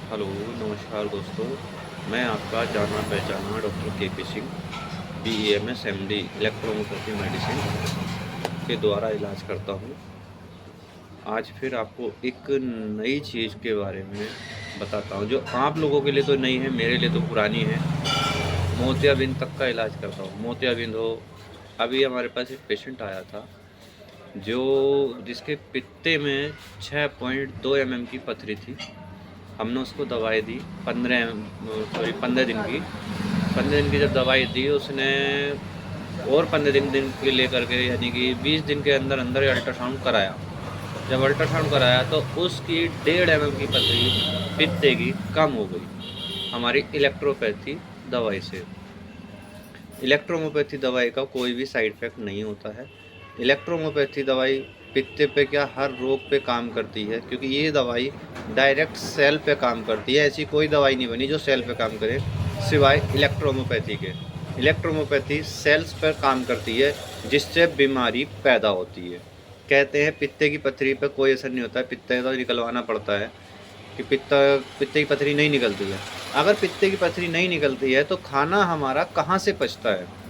Hello, नमस्कार दोस्तों। मैं आपका जाना पहचाना डॉक्टर के Singh, BAMS MD electropathy medicine के द्वारा इलाज करता हूँ। आज फिर आपको एक नई चीज़ के बारे में बताता हूँ, जो आप लोगों के लिए तो नई है, मेरे लिए तो पुरानी है। मोतियाबिंद तक का इलाज करता हूँ। मोतियाबिंद हो, अभी हमारे पास एक पेशेंट आया था जिसके पित्ते में 6.2 mm की पथरी थी। हमने उसको दवाई दी 15 दिन की। 15 दिन की जब दवाई दी उसने, और 15 दिन के लेकर के यानी कि 20 दिन के अंदर अंदर अल्ट्रासाउंड कराया। जब अल्ट्रासाउंड कराया तो उसकी 1.5 mm की पथरी पित्ते की कम हो गई हमारी इलेक्ट्रोपैथी दवाई से। इलेक्ट्रोमोपैथी दवाई का कोई भी साइड इफ़ेक्ट नहीं होता है। इलेक्ट्रोमोपैथी दवाई पित्ते पे क्या हर रोग पे काम करती है, क्योंकि ये दवाई डायरेक्ट सेल पे काम करती है। ऐसी कोई दवाई नहीं बनी जो सेल पे काम करे सिवाय इलेक्ट्रोमोपैथी के। इलेक्ट्रोमोपैथी सेल्स पर काम करती है, जिससे बीमारी पैदा होती है। कहते हैं पित्ते की पथरी पे कोई असर नहीं होता है, पित्ते तो निकलवाना पड़ता है कि पित्ते की पथरी नहीं निकलती है। अगर पित्ते की पथरी नहीं निकलती है तो खाना हमारा कहाँ से पचता है?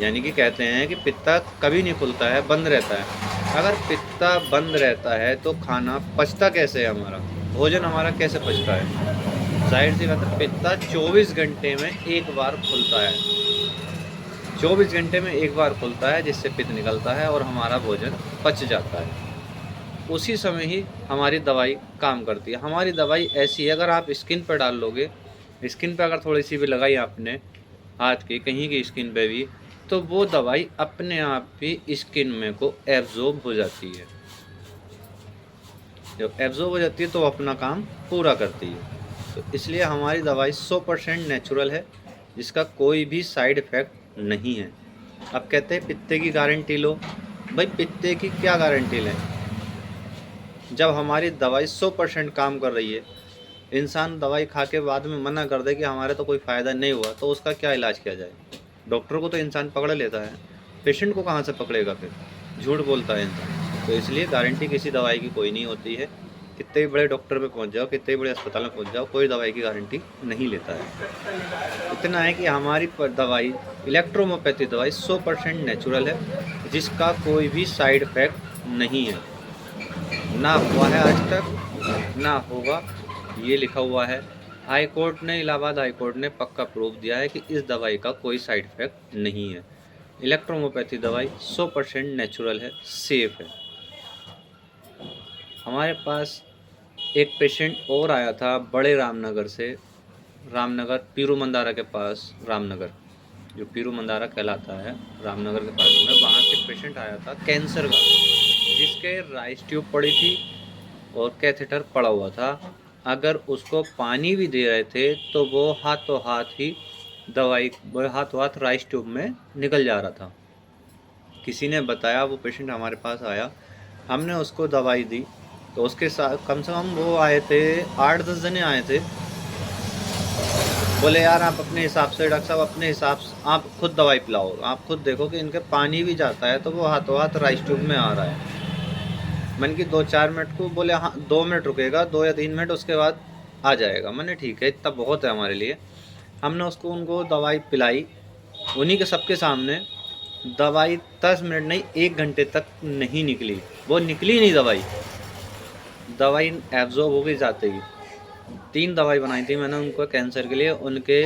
यानी कि कहते हैं कि पित्ता कभी नहीं खुलता है, बंद रहता है। अगर पित्ता बंद रहता है तो खाना पचता कैसे है हमारा? भोजन हमारा कैसे पचता है? जाहिर सी बात है, पित्ता 24 घंटे में एक बार खुलता है। 24 घंटे में एक बार खुलता है, जिससे पित्त निकलता है और हमारा भोजन पच जाता है। उसी समय ही हमारी दवाई काम करती है। हमारी दवाई ऐसी है, अगर आप स्किन पर डाल लोगे, स्किन पे अगर थोड़ी सी भी लगाई आपने हाथ की कहीं की स्किन पे भी, तो वो दवाई अपने आप ही स्किन में को एब्जॉर्ब हो जाती है। जब एब्जॉर्ब हो जाती है तो अपना काम पूरा करती है। तो इसलिए हमारी दवाई 100% नेचुरल है, जिसका कोई भी साइड इफ़ेक्ट नहीं है। अब कहते हैं पित्ते की गारंटी लो। भाई पित्ते की क्या गारंटी लें जब हमारी दवाई 100% काम कर रही है? इंसान दवाई खा के बाद में मना कर दे कि हमारे तो कोई फ़ायदा नहीं हुआ, तो उसका क्या इलाज किया जाए? डॉक्टर को तो इंसान पकड़ लेता है, पेशेंट को कहाँ से पकड़ेगा फिर? झूठ बोलता है इंसान। तो इसलिए गारंटी किसी दवाई की कोई नहीं होती है। कितने भी बड़े डॉक्टर पे पहुँच जाओ, कितने भी बड़े अस्पताल में पहुँच जाओ, कोई दवाई की गारंटी नहीं लेता है। इतना है कि हमारी दवाई इलेक्ट्रोमोपैथी दवाई 100% नेचुरल है, जिसका कोई भी साइड इफ़ेक्ट नहीं है, ना हुआ है आज तक, ना होगा। ये लिखा हुआ है। हाई कोर्ट ने, इलाहाबाद हाई कोर्ट ने पक्का प्रूफ दिया है कि इस दवाई का कोई साइड इफ़ेक्ट नहीं है। इलेक्ट्रोमोपैथी दवाई 100% नेचुरल है, सेफ है। हमारे पास एक पेशेंट और आया था बड़े रामनगर से, रामनगर पीरू मंदारा के पास, रामनगर जो पीरू मंदारा कहलाता है, रामनगर के पास में, वहाँ से पेशेंट आया था कैंसर का, जिसके राइस ट्यूब पड़ी थी और कैथेटर पड़ा हुआ था। अगर उसको पानी भी दे रहे थे तो वो हाथों हाथ ही दवाई हाथों हाथ राइस ट्यूब में निकल जा रहा था। किसी ने बताया, वो पेशेंट हमारे पास आया, हमने उसको दवाई दी, तो उसके साथ कम से कम वो आए थे 8-10 जने आए थे। बोले यार आप अपने हिसाब से, डॉक्टर साहब अपने हिसाब से आप खुद दवाई पिलाओ, आप खुद देखो कि इनके पानी भी जाता है तो वो हाथों हाथ राइस ट्यूब में आ रहा है। मैंने कि 2-4 मिनट को, बोले हाँ 2 मिनट रुकेगा, 2 या 3 मिनट, उसके बाद आ जाएगा। मैंने ठीक है, इतना बहुत है हमारे लिए। हमने उनको दवाई पिलाई, उन्हीं के सबके सामने। दवाई 10 मिनट नहीं, 1 घंटे तक नहीं निकली, वो निकली नहीं दवाई। दवाई एब्जॉर्ब हो गई जाते ही। 3 दवाई बनाई थी मैंने उनको कैंसर के लिए। उनके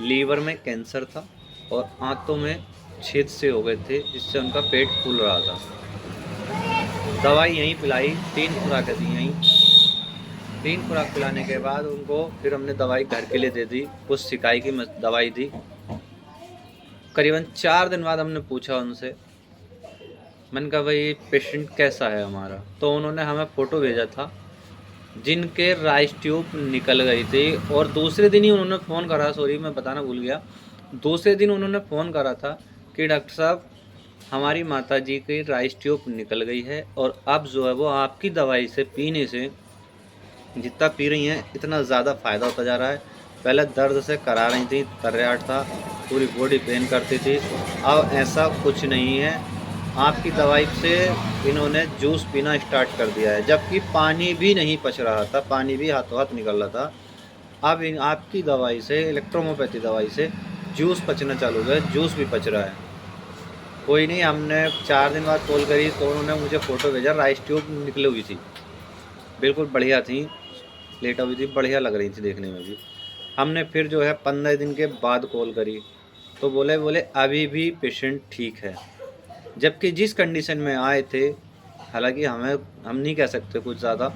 लीवर में कैंसर था और आंतों में छेद से हो गए थे, जिससे उनका पेट फूल रहा था। दवाई यहीं पिलाई, 3 खुराकें दी यहीं। 3 खुराक पिलाने के बाद उनको फिर हमने दवाई घर के लिए दे दी, कुछ सिकाई की दवाई दी। करीबन 4 दिन बाद हमने पूछा उनसे, मैंने कहा भाई पेशेंट कैसा है हमारा? तो उन्होंने हमें फ़ोटो भेजा था जिनके राइस ट्यूब निकल गई थी। और दूसरे दिन ही उन्होंने फ़ोन करा, सॉरी मैं बताना भूल गया, दूसरे दिन उन्होंने फ़ोन करा था कि डॉक्टर साहब हमारी माताजी की राइस ट्यूब निकल गई है और अब जो है वो आपकी दवाई से पीने से, जितना पी रही हैं इतना ज़्यादा फ़ायदा होता जा रहा है। पहले दर्द से करा रही थी, तर्राट था, पूरी बॉडी पेन करती थी, अब ऐसा कुछ नहीं है। आपकी दवाई से इन्होंने जूस पीना स्टार्ट कर दिया है, जबकि पानी भी नहीं पच रहा था, पानी भी हाथों हाथ निकल रहा था। अब इन आपकी दवाई से, इलेक्ट्रोहोम्योपैथी दवाई से जूस पचना चालू हुआ है, जूस भी पच रहा है। कोई नहीं, हमने 4 दिन बाद कॉल करी तो उन्होंने मुझे फ़ोटो भेजा, राइस ट्यूब निकली हुई थी, बिल्कुल बढ़िया थी, लेटा हुई थी, बढ़िया लग रही थी देखने में भी। हमने फिर जो है 15 दिन के बाद कॉल करी तो बोले अभी भी पेशेंट ठीक है, जबकि जिस कंडीशन में आए थे, हालांकि हम नहीं कह सकते कुछ ज़्यादा,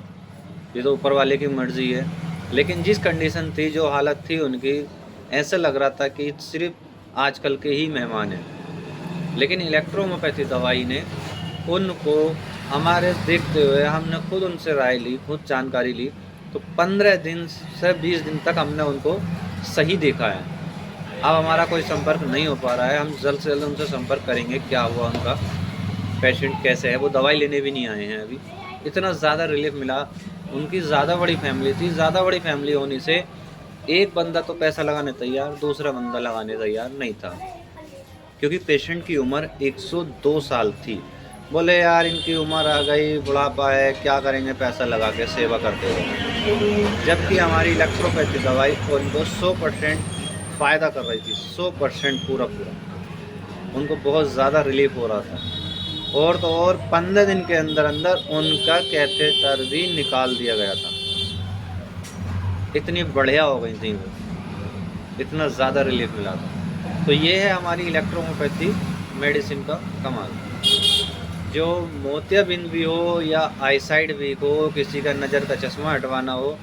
ये तो ऊपर वाले की मर्ज़ी है, लेकिन जिस कंडीशन थी, जो हालत थी उनकी, ऐसा लग रहा था कि सिर्फ आजकल के ही मेहमान हैं। लेकिन इलेक्ट्रोहोम्योपैथी दवाई ने उनको, हमारे देखते हुए हमने खुद उनसे राय ली, खुद जानकारी ली, तो 15 दिन से 20 दिन तक हमने उनको सही देखा है। अब हमारा कोई संपर्क नहीं हो पा रहा है, हम जल्द से जल्द उनसे संपर्क करेंगे, क्या हुआ उनका, पेशेंट कैसे है। वो दवाई लेने भी नहीं आए हैं अभी, इतना ज़्यादा रिलीफ मिला। उनकी ज़्यादा बड़ी फैमिली थी, ज़्यादा बड़ी फैमिली होने से एक बंदा तो पैसा लगाने तैयार, दूसरा बंदा लगाने तैयार नहीं था, क्योंकि पेशेंट की उम्र 102 साल थी। बोले यार इनकी उम्र आ गई, बुढ़ापा है, क्या करेंगे पैसा लगा के सेवा करते हुए। जबकि हमारी इलेक्ट्रोपैथी दवाई उनको 100% फ़ायदा कर रही थी, 100% पूरा उनको बहुत ज़्यादा रिलीफ हो रहा था। और तो और 15 दिन के अंदर अंदर उनका कैथेटर भी निकाल दिया गया था, इतनी बढ़िया हो गई थी वो, इतना ज़्यादा रिलीफ मिला था। तो ये है हमारी इलेक्ट्रोहोम्योपैथी मेडिसिन का कमाल। जो मोतियाबिंद भी हो या आईसाइट वीक हो, किसी का नज़र का चश्मा हटवाना हो,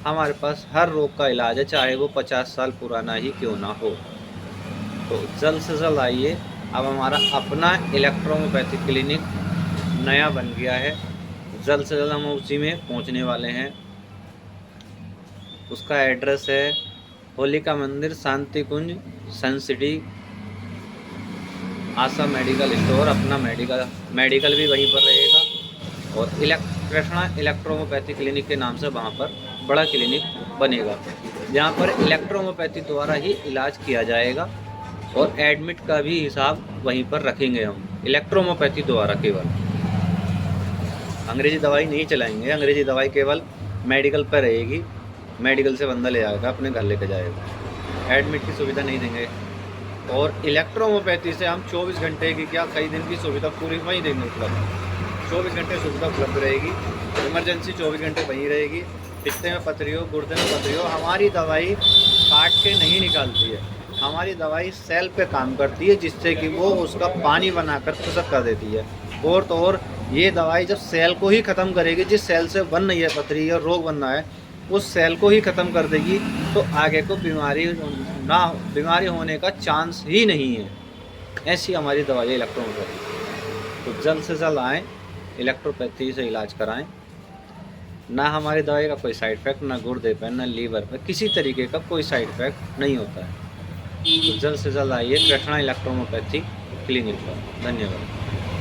हमारे पास हर रोग का इलाज है, चाहे वो 50 साल पुराना ही क्यों ना हो। तो जल्द से जल्द आइए। अब हमारा अपना इलेक्ट्रोहोम्योपैथी क्लिनिक नया बन गया है, जल्द से जल्द हम उसी में पहुंचने वाले हैं। उसका एड्रेस है होलिका मंदिर, शांति कुंज, सन सिटी, आशा मेडिकल स्टोर। अपना मेडिकल भी वहीं पर रहेगा, और कृष्णा इलेक्ट्रोहोम्योपैथी क्लिनिक के नाम से वहाँ पर बड़ा क्लिनिक बनेगा, जहाँ पर इलेक्ट्रोहोम्योपैथी द्वारा ही इलाज किया जाएगा, और एडमिट का भी हिसाब वहीं पर रखेंगे हम, इलेक्ट्रोहोम्योपैथी द्वारा केवल। अंग्रेजी दवाई नहीं चलाएंगे, अंग्रेजी दवाई केवल मेडिकल पर रहेगी, मेडिकल से बंदा ले आएगा, अपने घर लेके जाएगा, एडमिट की सुविधा नहीं देंगे। और इलेक्ट्रोहोम्योपैथी से हम 24 घंटे की क्या, कई दिन की सुविधा पूरी वहीं देंगे उपलब्ध, 24 घंटे सुविधा उपलब्ध रहेगी। इमरजेंसी 24 घंटे वहीं रहेगी। पित्ते में पथरी हो, गुर्दे में पथरी हो, हमारी दवाई काट के नहीं निकालती है, हमारी दवाई सेल पे काम करती है, जिससे कि वो उसका पानी बनाकर खुशक कर देती है। और तो और ये दवाई जब सेल को ही ख़त्म करेगी, जिस सेल से बन रही है पथरी या रोग बन रहा है, उस सेल को ही ख़त्म कर देगी, तो आगे को बीमारी होने का चांस ही नहीं है। ऐसी हमारी दवाई है इलेक्ट्रोहोम्योपैथी। तो जल्द से जल्द आएँ, इलेक्ट्रोपैथी से इलाज कराएं। ना हमारी दवाई का कोई साइड इफ़ेक्ट, ना गुर्दे पर, ना लीवर पर, किसी तरीके का कोई साइड इफ़ेक्ट नहीं होता है। तो जल्द से जल्द आइए कृष्णा इलेक्ट्रोहोम्योपैथी क्लिनिक पर। धन्यवाद।